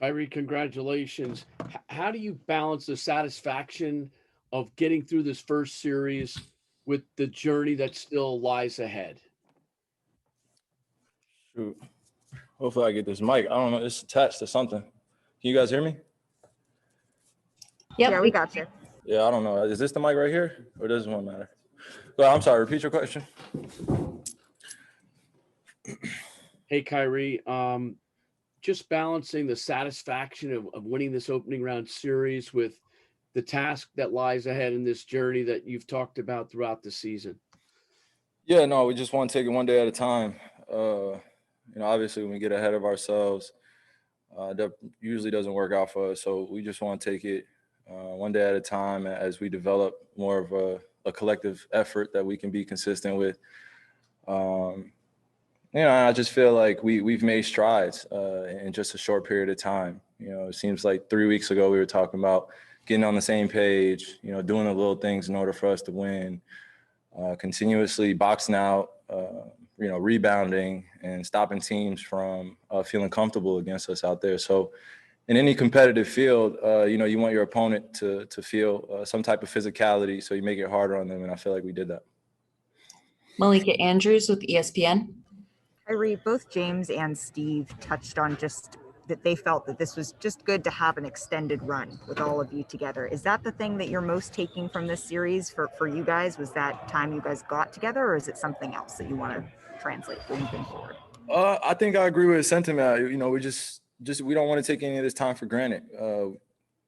Kyrie, congratulations. How do you balance the satisfaction of getting through this first series with the journey that still lies ahead? Shoot. Hopefully I get this mic. I don't know. It's attached to something. Can you guys hear me? Yep. Yeah, we got you. Yeah, I don't know. Is this the mic right here? Or does one matter? Well, I'm sorry. Repeat your question. Hey, Kyrie, just balancing the satisfaction of winning this opening round series with the task that lies ahead in this journey that you've talked about throughout the season. Yeah, no, we just want to take it one day at a time. Obviously when we get ahead of ourselves, that usually doesn't work out for us. So we just want to take it one day at a time as we develop more of a collective effort that we can be consistent with. I just feel like we've made strides in just a short period of time. It seems like 3 weeks ago we were talking about getting on the same page, doing the little things in order for us to win, continuously boxing out, rebounding and stopping teams from feeling comfortable against us out there. So in any competitive field, you want your opponent to feel some type of physicality, so you make it harder on them, and I feel like we did that. Malika Andrews with ESPN. Kyrie, both James and Steve touched on just that they felt that this was just good to have an extended run with all of you together. Is that the thing that you're most taking from this series for you guys? Was that time you guys got together, or is it something else that you want to translate moving forward? I think I agree with his sentiment. We just we don't want to take any of this time for granted. And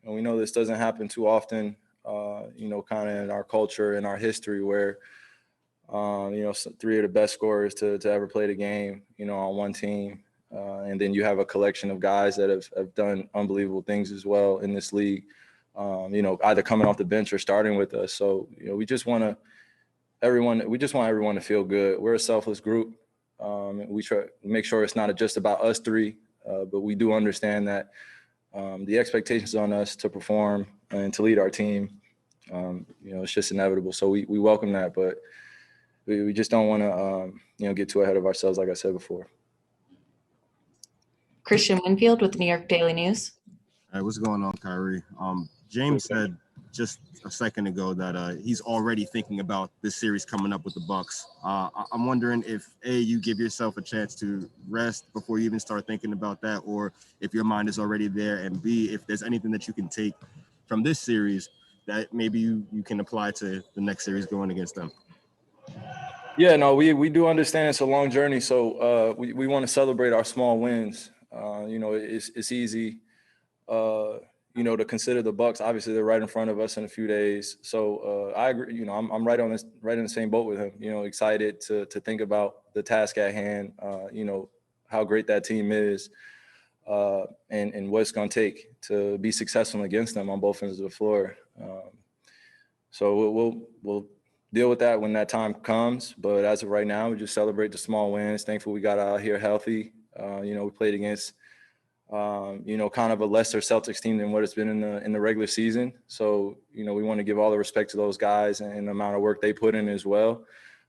we know this doesn't happen too often, kind of in our culture, in our history, where three of the best scorers to ever play the game, on one team. And then you have a collection of guys that have done unbelievable things as well in this league, either coming off the bench or starting with us. So, we just want everyone to feel good. We're a selfless group. We try to make sure it's not just about us three, but we do understand that the expectations on us to perform and to lead our team, it's just inevitable. So we welcome that, but we just don't want to, get too ahead of ourselves, like I said before. Christian Winfield with the New York Daily News. Hey, what's going on, Kyrie? James said just a second ago that he's already thinking about this series coming up with the Bucks. I'm wondering if you give yourself a chance to rest before you even start thinking about that, or if your mind is already there, and B, if there's anything that you can take from this series that maybe you can apply to the next series going against them. Yeah, no, we do understand it's a long journey, so we want to celebrate our small wins. It's easy, to consider the Bucks. Obviously, they're right in front of us in a few days. So I agree. I'm right in the same boat with him. Excited to think about the task at hand. How great that team is, and what it's going to take to be successful against them on both ends of the floor. So we'll deal with that when that time comes. But as of right now, we just celebrate the small wins. Thankful we got out here healthy. We played against, kind of a lesser Celtics team than what it's been in the regular season. So, we want to give all the respect to those guys and the amount of work they put in as well.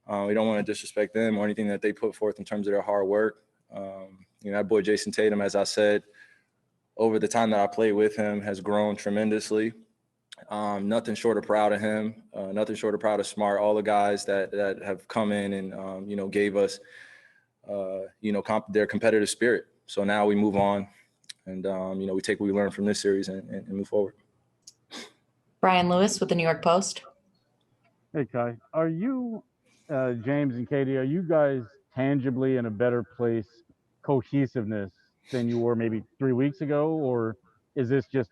We don't want to disrespect them or anything that they put forth in terms of their hard work. That boy Jason Tatum, as I said, over the time that I played with him, has grown tremendously. Nothing short of proud of him, nothing short of proud of Smart, all the guys that have come in and, gave us, their competitive spirit. So now we move on and, we take what we learned from this series and move forward. Brian Lewis with the New York Post. Hey, Kai. Are you, James and Katie, are you guys tangibly in a better place, cohesiveness, than you were maybe 3 weeks ago? Or is this just,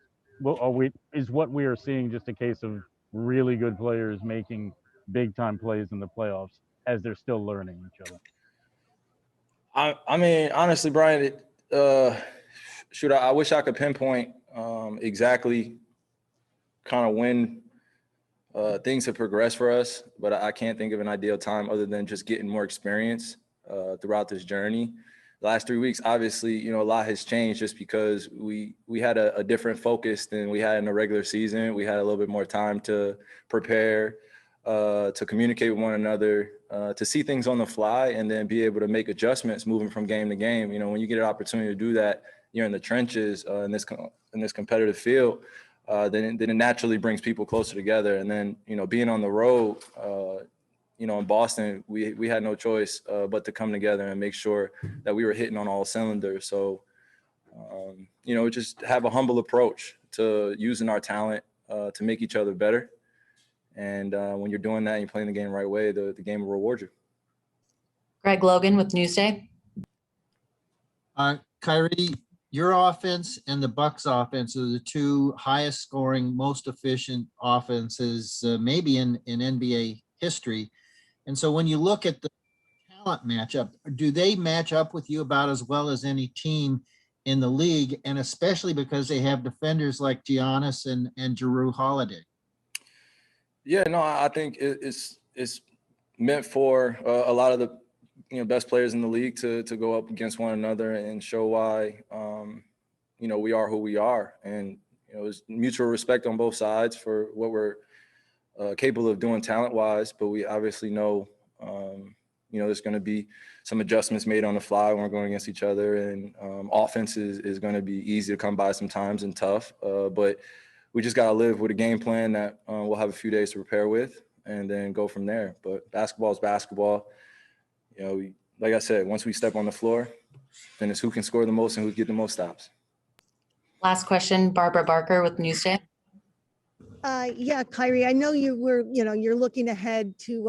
is what we are seeing just a case of really good players making big time plays in the playoffs as they're still learning each other? I mean, honestly, Brian, I wish I could pinpoint exactly kind of when things have progressed for us, but I can't think of an ideal time other than just getting more experience throughout this journey. The last 3 weeks, obviously, a lot has changed just because we had a different focus than we had in the regular season. We had a little bit more time to prepare, to communicate with one another, to see things on the fly, and then be able to make adjustments moving from game to game. When you get an opportunity to do that you're in the trenches in this competitive field, then it naturally brings people closer together. And then, being on the road, in Boston, we had no choice but to come together and make sure that we were hitting on all cylinders. So, just have a humble approach to using our talent to make each other better. And when you're doing that and you're playing the game the right way, the game will reward you. Greg Logan with Newsday. Kyrie, your offense and the Bucks offense are the two highest scoring, most efficient offenses maybe in NBA history. And so when you look at the talent matchup, do they match up with you about as well as any team in the league? And especially because they have defenders like Giannis and Jrue Holiday. Yeah, no, I think it's meant for a lot of the best players in the league to go up against one another and show why we are who we are, and there's mutual respect on both sides for what we're capable of doing talent wise. But we obviously know there's going to be some adjustments made on the fly when we're going against each other, and offense is going to be easy to come by sometimes and tough, but we just got to live with a game plan that we'll have a few days to prepare with and then go from there. But basketball is basketball. Like I said, once we step on the floor, then it's who can score the most and who get the most stops. Last question, Barbara Barker with Newsday. Yeah, Kyrie, I know you're looking ahead to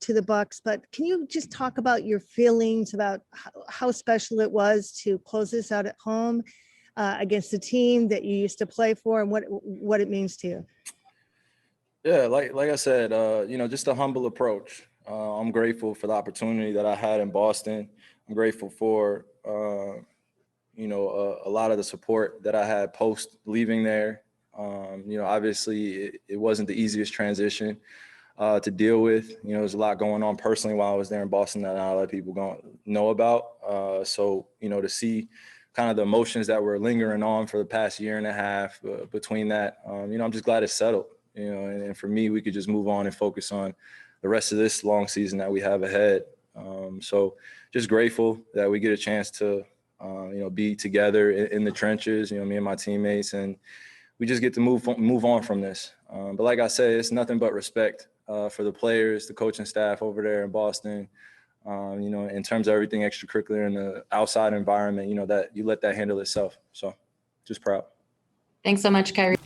the Bucks, but can you just talk about your feelings about how special it was to close this out at home against a team that you used to play for, and what it means to you? Yeah, like I said, just a humble approach. I'm grateful for the opportunity that I had in Boston. I'm grateful for a lot of the support that I had post leaving there. Obviously it wasn't the easiest transition to deal with. There's a lot going on personally while I was there in Boston that not a lot of people don't know about. So to see kind of the emotions that were lingering on for the past year and a half between that, I'm just glad it's settled, and for me, we could just move on and focus on the rest of this long season that we have ahead. So just grateful that we get a chance to, be together in the trenches, me and my teammates, and we just get to move on from this. But like I said, it's nothing but respect for the players, the coaching staff over there in Boston, in terms of everything extracurricular in the outside environment, that you let that handle itself. So just proud. Thanks so much, Kyrie.